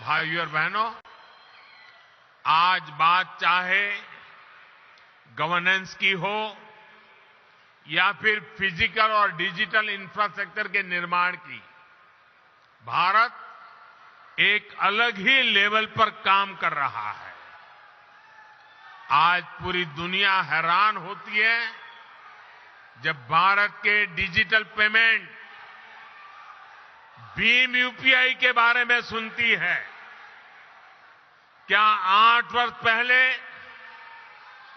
भाइयों और बहनों, आज बात चाहे गवर्नेंस की हो या फिर फिजिकल और डिजिटल इंफ्रास्ट्रक्चर के निर्माण की, भारत एक अलग ही लेवल पर काम कर रहा है। आज पूरी दुनिया हैरान होती है जब भारत के डिजिटल पेमेंट भीम यूपीआई के बारे में सुनती है। क्या 8 वर्ष पहले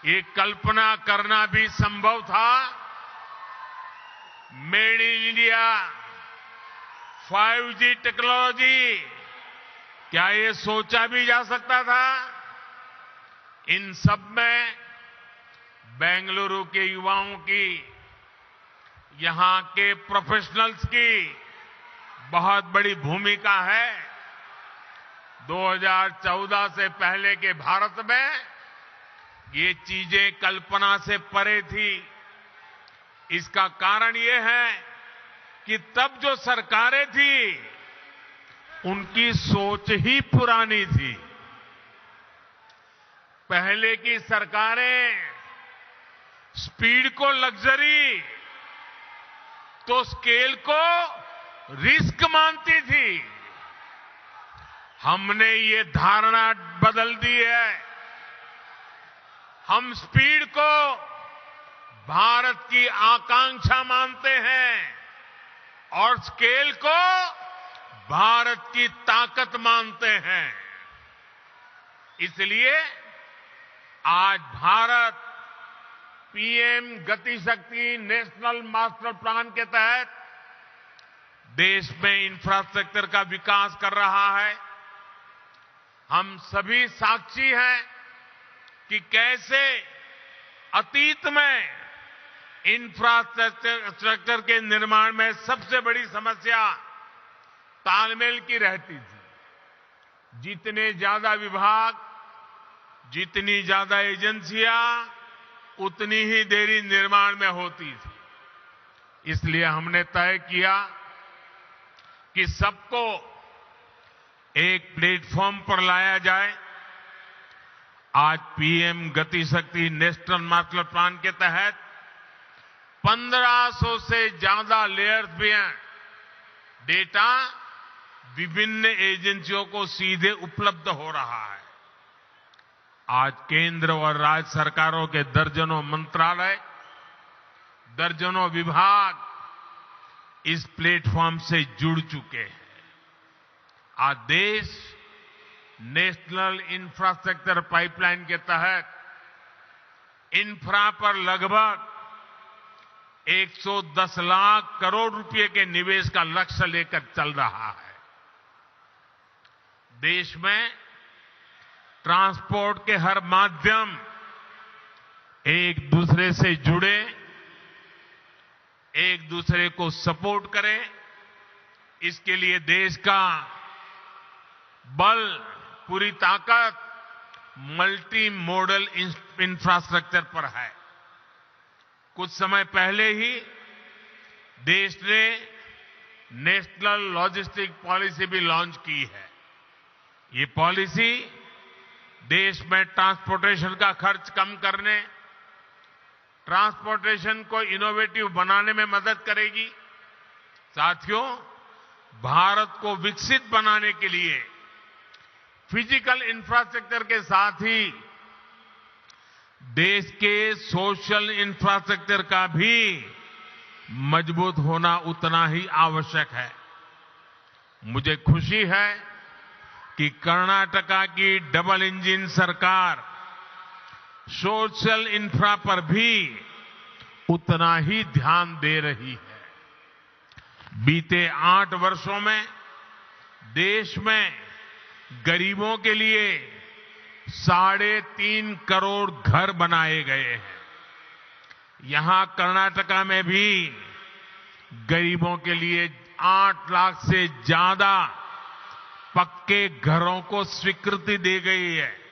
ये कल्पना करना भी संभव था? Made in India, 5G technology, क्या ये सोचा भी जा सकता था? इन सब में बेंगलुरु के युवाओं की, यहां के प्रोफेशनल्स की बहुत बड़ी भूमिका है। 2014 से पहले के भारत में ये चीजें कल्पना से परे थी। इसका कारण ये है कि तब जो सरकारें थी उनकी सोच ही पुरानी थी। पहले की सरकारें स्पीड को लग्जरी तो स्केल को रिस्क मानती थी। हमने ये धारणा बदल दी है। हम स्पीड को भारत की आकांक्षा मानते हैं और स्केल को भारत की ताकत मानते हैं। इसलिए आज भारत पीएम गति शक्ति नेशनल मास्टर प्लान के तहत देश में इंफ्रास्ट्रक्चर का विकास कर रहा है। हम सभी साक्षी हैं कि कैसे अतीत में इंफ्रास्ट्रक्चर के निर्माण में सबसे बड़ी समस्या तालमेल की रहती थी। जितने ज्यादा विभाग, जितनी ज्यादा एजेंसियां, उतनी ही देरी निर्माण में होती थी। इसलिए हमने तय किया कि सबको एक प्लेटफॉर्म पर लाया जाए। आज पीएम गति शक्ति नेशनल मास्टर प्लान के तहत 1500 से ज्यादा लेयर्स भी हैं। डेटा विभिन्न एजेंसियों को सीधे उपलब्ध हो रहा है। आज केंद्र और राज्य सरकारों के दर्जनों मंत्रालय, दर्जनों विभाग इस प्लेटफॉर्म से जुड़ चुके हैं। आज देश नेशनल इंफ्रास्ट्रक्चर पाइपलाइन के तहत इंफ्रा पर लगभग 110 लाख करोड़ रुपए के निवेश का लक्ष्य लेकर चल रहा है। देश में ट्रांसपोर्ट के हर माध्यम एक दूसरे से जुड़े, एक दूसरे को सपोर्ट करें। इसके लिए देश का बल, पूरी ताकत मल्टी मॉडल इंफ्रास्ट्रक्चर पर है। कुछ समय पहले ही देश ने नेशनल लॉजिस्टिक पॉलिसी भी लॉन्च की है। ये पॉलिसी देश में ट्रांसपोर्टेशन का खर्च कम करने, ट्रांसपोर्टेशन को इनोवेटिव बनाने में मदद करेगी। साथियों, भारत को विकसित बनाने के लिए फिजिकल इंफ्रास्ट्रक्चर के साथ ही देश के सोशल इंफ्रास्ट्रक्चर का भी मजबूत होना उतना ही आवश्यक है। मुझे खुशी है कि कर्नाटका की डबल इंजन सरकार सोशल इंफ्रा पर भी उतना ही ध्यान दे रही है। बीते 8 वर्षों में देश में गरीबों के लिए 3.5 करोड़ घर बनाए गए हैं। यहां कर्नाटका में भी गरीबों के लिए 8 लाख से ज्यादा पक्के घरों को स्वीकृति दी गई है।